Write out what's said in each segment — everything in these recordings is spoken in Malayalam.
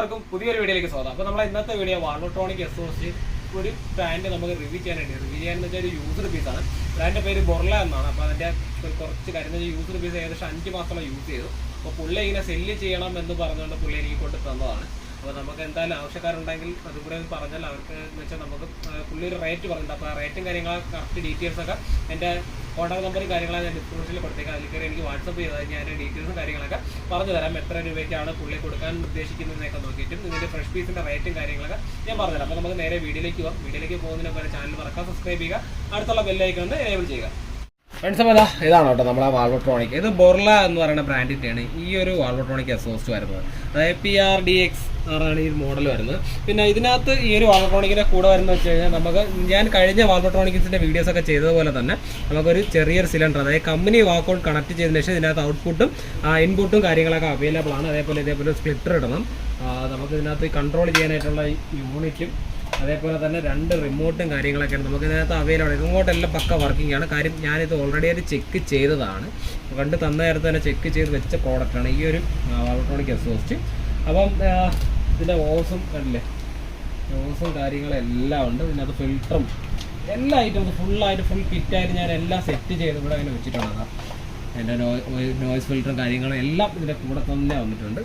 എല്ലാവർക്കും പുതിയൊരു വീഡിയോയിലേക്ക് സ്വാഗതം. അപ്പോൾ നമ്മൾ ഇന്നത്തെ വീഡിയോ വാൾവട്രോണിക് എക്സോസ്റ്റ് ഒരു ബ്രാൻഡ് നമുക്ക് റിവ്യൂ ചെയ്യാനെന്ന് വെച്ചാൽ ഒരു യൂസർ പീസാണ്. ബ്രാൻഡിൻ്റെ പേര് ബൊർല എന്നാണ്. അപ്പോൾ അതിൻ്റെ കുറച്ച് കാര്യം യൂസർ പീസ് ഏകദേശം 5 മാസത്തോളം യൂസ് ചെയ്തു. അപ്പോൾ പുള്ളി ഇങ്ങനെ സെല്ല് ചെയ്യണം എന്ന് പറഞ്ഞുകൊണ്ട് പുള്ളി എനിക്ക് കൊണ്ട് തന്നതാണ്. അപ്പോൾ നമുക്ക് എന്തായാലും ആവശ്യക്കാരുണ്ടെങ്കിൽ അതും കൂടെ പറഞ്ഞാൽ അവർക്ക് എന്ന് വെച്ചാൽ നമുക്ക് പുള്ളി ഒരു റേറ്റ് പറഞ്ഞിട്ടുണ്ട്. അപ്പോൾ ആ റേറ്റും കാര്യങ്ങളും കറക്റ്റ് ഡീറ്റെയിൽസൊക്കെ എൻ്റെ കോൺടാക്ട് നമ്പറും കാര്യങ്ങളൊക്കെ ഞാൻ ഡിസ്ക്രിപ്ഷനിൽ കൊടുത്തേക്കാം. അതിൽ കയറി എനിക്ക് വാട്സപ്പ് ചെയ്താൽ ഞാൻ അതിൻ്റെ ഡീറ്റെയിൽസും കാര്യങ്ങളൊക്കെ പറഞ്ഞു തരാം. എത്ര രൂപയ്ക്കാണ് പുള്ളി കൊടുക്കാൻ ഉദ്ദേശിക്കുന്നതിനൊക്കെ നോക്കിയിട്ടും ഇതിൻ്റെ ഫ്രഷ് പീസിൻ്റെ റേറ്റും കാര്യങ്ങളൊക്കെ ഞാൻ പറഞ്ഞുതരാം. അപ്പോൾ നമുക്ക് നേരെ വീഡിയോയിലേക്ക് പോകാം. വീഡിയോയിലേക്ക് പോകുന്നതിന് പോലെ ചാനൽ മറക്കാൻ സബ്സ്ക്രൈബ് ചെയ്യുക, അടുത്തുള്ള ബെല്ലൈക്കൺ ഒന്ന് എനേബിൾ ചെയ്യുക. ഫ്രണ്ട്സ്, അപ്പോൾ ഇതാണ് കേട്ടോ നമ്മളെ വാൾവട്രോണിക്. ഇത് ബൊർല എന്ന് പറയുന്ന ബ്രാൻഡിൻ്റെയാണ് ഈ ഒരു വാൾവട്രോണിക് എക്സോസ്റ്റ് വരുന്നത്. അതായത് PRDX ആണ് ഈ മോഡൽ വരുന്നത്. പിന്നെ ഇതിനകത്ത് ഈ ഒരു വാൾവട്രോണിക്കിൻ്റെ കൂടെ വരുന്നത് വെച്ച് കഴിഞ്ഞാൽ നമുക്ക് ഞാൻ കഴിഞ്ഞ വാൾവട്രോണിക്സിൻ്റെ വീഡിയോസൊക്കെ ചെയ്തതുപോലെ തന്നെ നമുക്കൊരു ചെറിയൊരു സിലിണ്ടർ, അതായത് കമ്പനി വാക്കൗട്ട് കണക്ട് ചെയ്തതിന് ശേഷം ഇതിനകത്ത് ഔട്ട്പുട്ടും ഇൻപുട്ടും കാര്യങ്ങളൊക്കെ അവൈലബിൾ ആണ്. ഇതേപോലെ സ്പ്ലിറ്റർ ഇടണം. നമുക്ക് ഇതിനകത്ത് കൺട്രോൾ ചെയ്യാനായിട്ടുള്ള യൂണിറ്റും അതേപോലെ തന്നെ 2 റിമോട്ടും കാര്യങ്ങളൊക്കെയാണ് നമുക്ക് ഇതിനകത്ത് അവൈലബിൾ. റിമോട്ടെല്ലാം പക്ക വർക്കിംഗ് ആണ്. കാര്യം ഞാനിത് ഓൾറെഡി ഒരു ചെക്ക് ചെയ്തതാണ്. കണ്ട് തന്ന നേരത്തെ തന്നെ ചെക്ക് ചെയ്ത് വെച്ച പ്രോഡക്റ്റാണ് ഈ ഒരു വാൾവട്രോണിക് എക്സോസ്റ്റ്. അപ്പം ഇതിൻ്റെ ഓസും കണ്ടില്ലേ, ഓസും കാര്യങ്ങളെല്ലാം ഉണ്ട്. ഇതിനകത്ത് ഫിൽറ്ററും എല്ലാ ഐറ്റംസും ഫുൾ കിറ്റായിട്ട് ഞാൻ എല്ലാം സെറ്റ് ചെയ്ത് ഇവിടെ അങ്ങനെ വെച്ചിട്ടുള്ളതാണ്. എൻ്റെ നോയ്സ് ഫിൽറ്ററും കാര്യങ്ങളും എല്ലാം ഇതിൻ്റെ കൂടെ തന്നെ വന്നിട്ടുണ്ട്.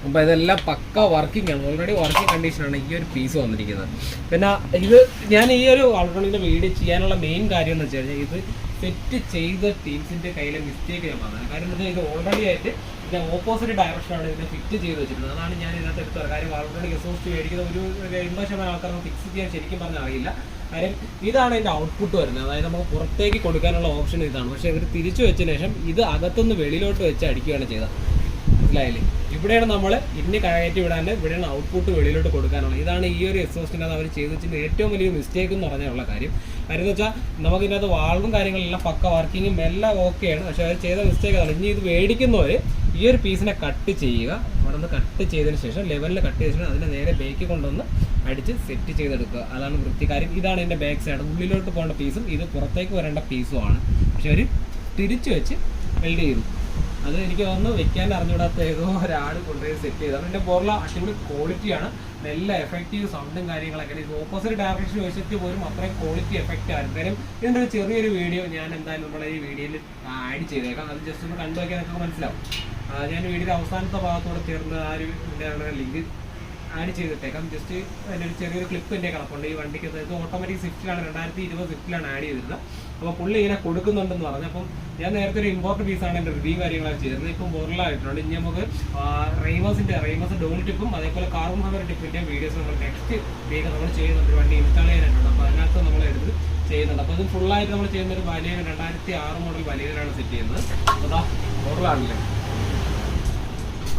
അപ്പോൾ ഇതെല്ലാം പക്ക വർക്കിംഗ് ആണ്. ഓൾറെഡി വർക്കിംഗ് കണ്ടീഷനാണ് ഈ ഒരു പീസ് വന്നിരിക്കുന്നത്. പിന്നെ ഇത് ഞാൻ ഈ ഒരു വാൾവട്രോണിക്കിൻ്റെ വീഡിയോ ചെയ്യാനുള്ള മെയിൻ കാര്യം എന്ന് വെച്ച് കഴിഞ്ഞാൽ ഇത് സെറ്റ് ചെയ്ത ടീംസിൻ്റെ കയ്യിലെ മിസ്റ്റേക്ക് ഞാൻ പറഞ്ഞത്. കാര്യം എന്താ വെച്ചാൽ ഇത് ഓൾറെഡി ആയിട്ട് ഇതിൻ്റെ ഓപ്പോസിറ്റ് ഡയറക്ഷനാണ് ഇതിനെ ഫിറ്റ് ചെയ്ത് വെച്ചിരുന്നത്. അതാണ് ഞാൻ ഇതിനകത്ത് എടുത്തത്. കാര്യം വാൾവട്രോണിക് എക്സോസ്റ്റ് മേടിക്കുന്ന ഒരു 80% ആൾക്കാർക്ക് ഫിക്സ് ചെയ്യാൻ ശരിക്കും പറഞ്ഞാൽ അറിയില്ല. കാര്യം ഇതാണ് ഇതിൻ്റെ ഔട്ട്പുട്ട് വരുന്നത്. അതായത് നമുക്ക് പുറത്തേക്ക് കൊടുക്കാനുള്ള ഓപ്ഷൻ ഇതാണ്. പക്ഷേ ഇവർ തിരിച്ചു വെച്ചതിന് ശേഷം ഇത് അകത്തുനിന്ന് വെളിയിലോട്ട് വെച്ച് അടിക്കുകയാണ് ചെയ്തത്. മനസ്സിലായില്ലേ? ഇവിടെയാണ് നമ്മൾ ഇന്ന് കയറ്റി വിടാണ്ട് ഇവിടെയാണ് ഔട്ട്പുട്ട് വെളിയിലോട്ട് കൊടുക്കാനുള്ളത്. ഇതാണ് ഈ ഒരു എക്സോസ്റ്റിനകത്ത് അവർ ചെയ്ത് വെച്ചിട്ട് ഏറ്റവും വലിയ മിസ്റ്റേക്ക് എന്ന് പറഞ്ഞുള്ള കാര്യം എന്ന് വെച്ചാൽ നമുക്കിതിനകത്ത് വാൾവും കാര്യങ്ങളെല്ലാം പക്ക വർക്കിങ്ങും എല്ലാം ഓക്കെയാണ്. പക്ഷേ അവർ ചെയ്ത മിസ്റ്റേക്ക് അതാണ്. ഇനി ഇത് മേടിക്കുന്നവർ ഈ ഒരു പീസിനെ കട്ട് ചെയ്യുക. അവിടെ നിന്ന് കട്ട് ചെയ്തതിന് ശേഷം ലെവലിൽ കട്ട് ചെയ്തതിന് ശേഷം അതിനെ നേരെ ബേക്ക് കൊണ്ടുവന്ന് അടിച്ച് സെറ്റ് ചെയ്തെടുക്കുക. അതാണ് വൃത്തി. കാര്യം ഇതാണ് ഇതിൻ്റെ ബാക്ക് സൈഡ്. ഉള്ളിലോട്ട് പോകേണ്ട പീസും ഇത് പുറത്തേക്ക് വരേണ്ട പീസുമാണ്. പക്ഷെ അവർ തിരിച്ചു വെച്ച് വെൽഡ് ചെയ്തു. അത് എനിക്ക് തോന്നുന്നു വെക്കാൻ അറിഞ്ഞുകൂടാത്ത ഏതോ ഒരാൾ കൊണ്ടുപോയി സെറ്റ് ചെയ്തതാണ്. എൻ്റെ ബോർല അടിപൊളി ക്വാളിറ്റിയാണ്. നല്ല എഫക്റ്റീവ് സൗണ്ടും കാര്യങ്ങളൊക്കെ. ഇത് ഓപ്പോസിറ്റ് ഡയറക്ഷൻ വെച്ചിട്ട് പോലും അത്രയും ക്വാളിറ്റി എഫക്റ്റ് ആയിരുന്നു. കാര്യം ഇതിൻ്റെ ഒരു ചെറിയൊരു വീഡിയോ ഞാൻ എന്തായാലും നമ്മുടെ ഈ വീഡിയോയിൽ ആഡ് ചെയ്തേക്കാം. അത് ജസ്റ്റ് ഒന്ന് കണ്ടു വയ്ക്കാൻ നിങ്ങൾക്ക് മനസ്സിലാവും. ഞാൻ വീഡിയോയുടെ അവസാനത്തെ ഭാഗത്തോടെ ചേർന്ന് ആ ഒരു ലിങ്ക് ആഡ് ചെയ്തിട്ടേക്കാം. ജസ്റ്റ് അതിൻ്റെ ഒരു ചെറിയൊരു ക്ലിപ്പ് എൻ്റെ കിടപ്പുണ്ട്. ഈ വണ്ടിക്ക് ഇത് ഓട്ടോമാറ്റിക് സ്വിഫ്റ്റിലാണ് 2020 സ്വിഫ്റ്റിലാണ് ആഡ് ചെയ്തിരുന്നത്. അപ്പോൾ പുള്ളി ഇങ്ങനെ കൊടുക്കുന്നുണ്ടെന്ന് പറഞ്ഞു. അപ്പം ഞാൻ നേരത്തെ ഒരു ഇമ്പോർട്ട് പീസാണ് എൻ്റെ റിവ്യൂ കാര്യങ്ങളൊക്കെ ചെയ്തിരുന്നത്. ഇപ്പം ബൊർല ആയിട്ടുണ്ട്. ഇനി നമുക്ക് റൈമേഴ്സ് ഡോൾ ടിപ്പും അതേപോലെ കാർബൺ ഫൈബർ ടിപ്പിൻ്റെയും വീഡിയോസ് നമ്മൾ നെക്സ്റ്റ് വീക്ക് നമ്മൾ ചെയ്യുന്നുണ്ട്. വണ്ടി ഇൻസ്റ്റാൾ ചെയ്യാനായിട്ടുണ്ട്. അപ്പോൾ അതിനകത്ത് നമ്മൾ എടുത്ത് ചെയ്യുന്നുണ്ട്. അപ്പോൾ ഇത് ഫുള്ളായിട്ട് നമ്മൾ ചെയ്യുന്നൊരു വലിയ 2006 മോഡൽ വലിയതിലാണ് സെറ്റ് ചെയ്യുന്നത്. അതാ ബൊർലാണല്ലേ,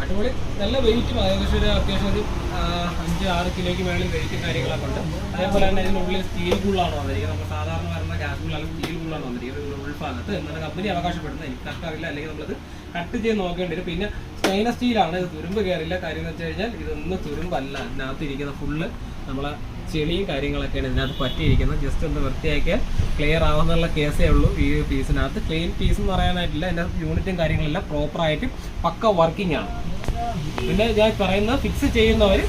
അടിപൊളി. നല്ല വെയിറ്റും ഏകദേശം ഒരു അത്യാവശ്യം ഒരു 5-6 കിലോയ്ക്ക് മേളിൽ വെയിറ്റും കാര്യങ്ങളൊക്കെ ഉണ്ട്. അതേപോലെ തന്നെ ഇതിനുള്ളിൽ സ്റ്റീൽ ഗുള്ളാണ് വന്നിരിക്കുന്നത്. നമ്മൾ സാധാരണ വരുന്ന ഗ്യാസ് ഗുള്ളാണ് സ്റ്റീൽ ഗുള്ളാണ് വന്നിരിക്കുന്നത്. ഇതിൻ്റെ ഉൾഭാഗത്ത് എന്നാണ് കമ്പനി അവകാശപ്പെടുന്നത്. എനിക്ക് കറക്റ്റാവില്ല, അല്ലെങ്കിൽ നമ്മളത് കട്ട് ചെയ്ത് നോക്കേണ്ടി വരും. പിന്നെ സ്റ്റെയിൻലെസ് സ്റ്റീലാണ്. ഇത് തുരുമ്പ് കയറില്ല. കാര്യം എന്ന് വെച്ച് കഴിഞ്ഞാൽ ഇതൊന്നും തുരുമ്പല്ല. ഇതിനകത്ത് ഇരിക്കുന്ന ഫുള്ള് നമ്മളെ ചെളിയും കാര്യങ്ങളൊക്കെയാണ് ഇതിനകത്ത് പറ്റിയിരിക്കുന്നത്. ജസ്റ്റ് ഒന്ന് വൃത്തിയാക്കിയാൽ ക്ലിയർ ആവുന്നുള്ള കേസേ ഉള്ളൂ ഈ പീസിനകത്ത്. ക്ലീൻ പീസ് എന്ന് പറയാനായിട്ടില്ല. എൻ്റെ യൂണിറ്റും കാര്യങ്ങളെല്ലാം പ്രോപ്പറായിട്ട് പക്ക വർക്കിംഗ് ആണ്. പിന്നെ ഞാൻ പറയുന്നത് ഫിക്സ് ചെയ്യുന്നവർ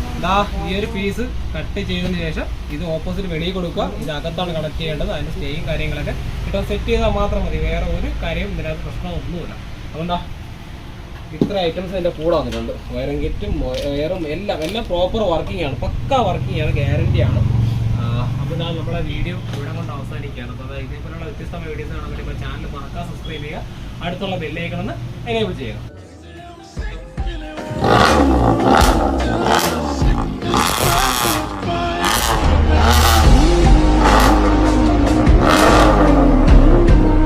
ഈ ഒരു പീസ് കട്ട് ചെയ്തതിന് ശേഷം ഇത് ഓപ്പോസിറ്റ് വെളിയിൽ കൊടുക്കുക. ഇത് അകത്താണ് കണക്ട് ചെയ്യേണ്ടത്. അതിൻ്റെ സ്റ്റേയും കാര്യങ്ങളൊക്കെ കിട്ടാൻ സെറ്റ് ചെയ്താൽ മാത്രം മതി. വേറെ ഒരു കാര്യം ഇതിനകത്ത് പ്രശ്നമൊന്നുമില്ല. അതുകൊണ്ടാ ഇത്ര ഐറ്റംസ് എൻ്റെ കൂടെ വന്നിട്ടുണ്ട്. വയറും കിറ്റും വയറും എല്ലാം പ്രോപ്പർ വർക്കിംഗ് ആണ്. പക്ക വർക്കിംഗ് ആണ്, ഗ്യാരണ്ടിയാണ്. അപ്പോൾ ഞാൻ നമ്മുടെ വീഡിയോ ഇവിടെ കൊണ്ട് അവസാനിക്കുകയാണ്. അപ്പോൾ ഇതേപോലെയുള്ള വ്യത്യസ്തമായ വീഡിയോസ് കാണാൻ വേണ്ടി ചാനൽ മറക്കാൻ സബ്സ്ക്രൈബ് ചെയ്യുക, അടുത്തുള്ള ബെല്ലൈക്കൺ എനേബിൾ ചെയ്യുക. Bye.